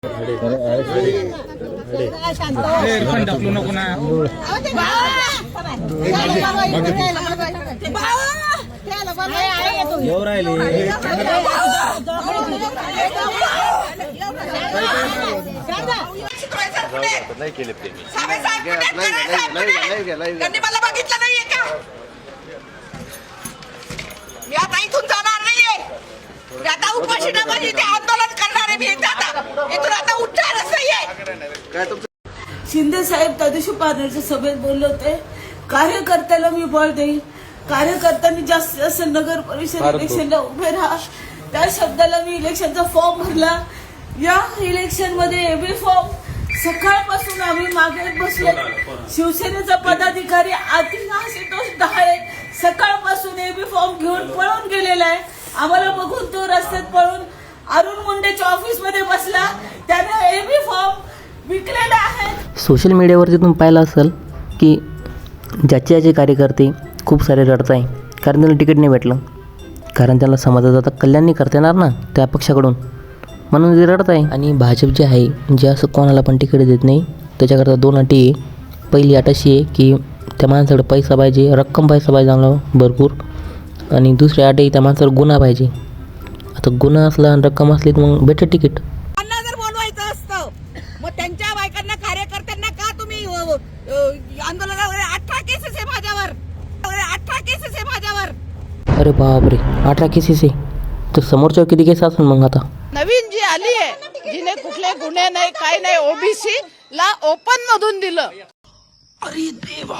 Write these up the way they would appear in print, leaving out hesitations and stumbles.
पण ढकलू नको ना. येऊ राहिले नाही केले ते मला बघितलं नाहीये का? मी आता इथून जाणार नाहीये. मी आता उपोषणामध्ये ते आंदोलन करणार आहे. मी इथून आता उठणारच नाहीये. शिंदे साहेब त्या दिवशी पारनेरच्या सभेत बोलले होते, कार्यकर्त्याला मी बळ देईल, कार्यकर्त्यांनी जास्तीत जास्त नगर परिषद इलेक्शनला उभे राहा. त्या शब्दाला मी इलेक्शनचा फॉर्म भरला. या इलेक्शन मध्ये एबी फॉर्म सकाळपासून आम्ही मागे बसलो. शिवसेनेचा पदाधिकारी आशुतोष डहाळे सकाळपासून एबी फॉर्म घेऊन पळून गेलेला आहे. आम्हाला बघून तो रस्त्यात पळून अरुण मुंडेच्या ऑफिस मध्ये बसला. त्याने एबी फॉर्म विकलेला आहे. सोशल मीडियावरती तुम्ही पाहिलं असेल की ज्याचे कार्यकर्ते खूप सारे रडत आहे, कारण त्यांना तिकीट नाही भेटलं, कारण त्याला समाजाचं आता कल्याण नाही करता येणार ना त्या पक्षाकडून, म्हणून ते रडत आहे. आणि भाजप जे आहे जे असं कोणाला पण तिकीट देत नाही, त्याच्याकरता दोन अटी आहे. पहिली अट अशी आहे की त्या माणसाकडे पैसा पाहिजे, रक्कम पैसा पाहिजे चांगला भरपूर, आणि दुसरी अट आहे त्या माणसाला गुन्हा पाहिजे. आता गुन्हा असला आणि रक्कम असली तर मग भेटेल तिकीट. त्यांना जर बोलवायचं असतं मग त्यांच्या बायकांना कार्यकर्त्यांना का तुम्ही आंदोलनावर 18 केसेस आहे माझ्यावर. 18 केसेस आहे माझ्यावर. अरे बापरे, 18 केसेस आहे, तर समोरच्या किती केस असेल मग? आता नवीन जी आली आहे, जिने कुठले गुन्हे नाही काय नाही, ओबीसी ला ओपन मधून दिलं. अरे देवा,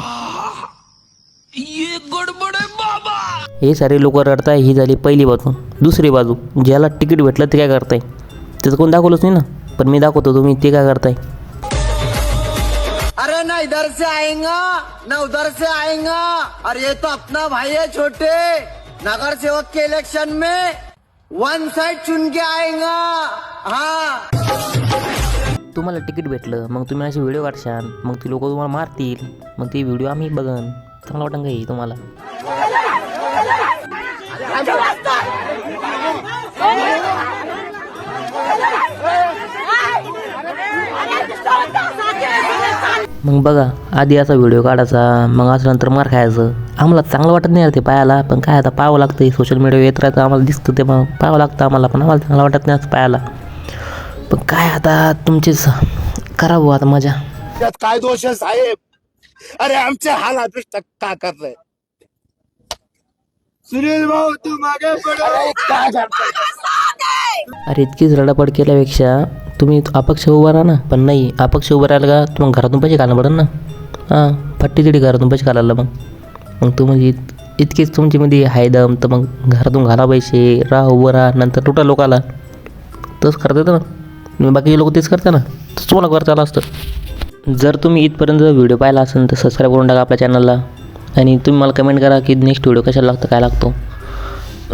ये गडबड आहे बाबा. हे सारे लोक रडताय. ही झाली पहिली बाजू. दुसरी बाजू, ज्याला तिकीट भेटलं ते काय करताय, त्याचं कोण दाखवलंच नाही ना, पण मी दाखवतो, तुम्ही ते काय करताय. अरे ना इधर से आएगा ना उधर से आएगा, और ये तो अपना भाई है छोटे, नगर सेवक के इलेक्शन में वन साइड चुन के आएगा. हाँ, तुम्हाला तिकीट भेटलं, मग तुम्ही असे व्हिडिओ काढशाल, मग ती लोक तुम्हाला मारतील, मग ते व्हिडिओ आम्ही बघन, चांगलं वाटन काही तुम्हाला. मग बघा, आधी असा व्हिडिओ काढायचा, मग असं नंतर मार खायचं. आम्हाला चांगलं वाटत नाही ते पाहायला, पण काय आता पाहावं लागतं. सोशल मीडियावर येत राहतं, आम्हाला दिसतं ते, मग पाहावं लागतं आम्हाला, पण आम्हाला चांगलं वाटत नाही असं पाहायला. पण काय आता तुमचीच करावं आता मजा. त्यात काय दोष आहे साहेब? अरे आमचे हाल अदृष्ट का करताय? सुनील भाऊ तू मागे पड. अरे इतकीच रडापड केल्यापेक्षा तुम्ही अपक्ष उभा राहा ना. पण नाही, अपक्ष उभं राहिलं का तुम्हाला घरातून पैसे घालणं पडेल ना. हां, फट्टी तिडी घरातून पैसे घालायला. मग तुम्ही इतकीच तुमच्यामध्ये हाय दम, तर मग घरातून घाला पैसे, राहा उभं राहा, नंतर तुटा लोकाला तसं करता येतं ना. तुम्ही बाकीचे लोक तेच करता ना, तसं तुम्हाला करता आलं असतं. जर तुम्ही इथपर्यंत व्हिडिओ पाहिला असेल तर सबस्क्राईब करून टाका आपल्या चॅनलला, आणि तुम्ही मला कमेंट करा की नेक्स्ट व्हिडिओ कशाला लागतं, काय लागतो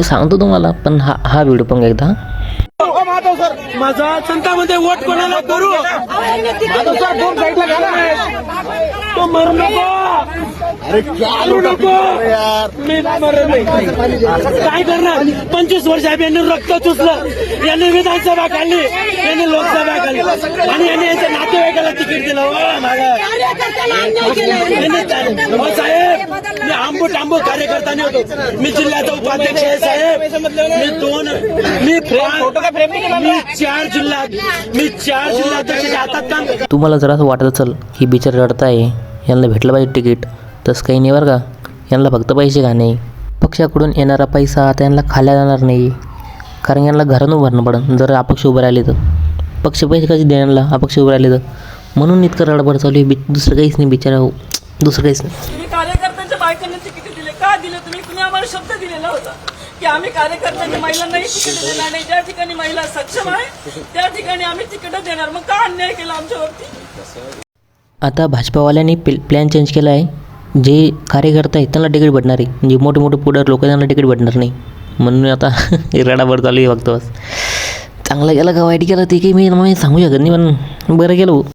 सांगतो तुम्हाला. पण हा व्हिडिओ पण एकदा माझा संतामध्ये वोट कोणाला करू? माधव सर दोन साईडला घाला, तो मरू नको. अरे क्या मरू नको यार, मी मरत नाही. काय करणार? 25 वर्ष यांनी रक्त चुसलं, यांनी विधानसभा काढली, यांनी लोकसभा काढली, आणि यांनी यांच्या नातेवाईकाला तिकीट दिलं. साहेब, मी आंबो कार्यकर्ता होतो. मी जिल्ह्याचा उपाध्यक्ष आहे साहेब. मी 4 जिल्ह्याध्यक्षाच्या हातात काम. तुम्हाला जर असं वाटत असेल की बिचारे रडताय, यांना भेटलं पाहिजे तिकीट, तसं काही नाही बरं का. यांना फक्त पैसे घाणे, पक्षाकडून येणारा पैसा आता यांना खाल्ला जाणार नाही, कारण यांना घरातून भरणं पडन जर अपक्ष उभं राहिले तर. पक्ष पैसे कसे देण्याला अपक्ष उभं राहिले तर, म्हणून इतकं रडबड चालू आहे. दुसरं काहीच नाही बिचारा, दुसरं काहीच नाही. तुम्ही कार्यकर्त्यांच्या बायकांना तिकीट दिले का दिले? तुम्ही आम्हाला शब्द दिलेला होता की आम्ही कार्यकर्त्यांनी महिलांनाही तिकीट देणार नाही. ज्या ठिकाणी महिला सक्षम आहे त्या ठिकाणी आम्ही तिकीट देणार. मग का अन्याय केला आमच्यावरती? आता भाजपावाल्यांनी प्लॅन चेंज केला आहे. जे कार्यकर्ते आहेत त्यांना तिकीट भेटणार आहे, जे मोठे मोठे पुढार लोक त्यांना तिकीट भेटणार नाही, म्हणून आता रडाबड चालू आहे फक्त. बस चांगलं गेलं का वाईट गेलं ते काही मी सांगू शकत नाही, पण बरं गेलं.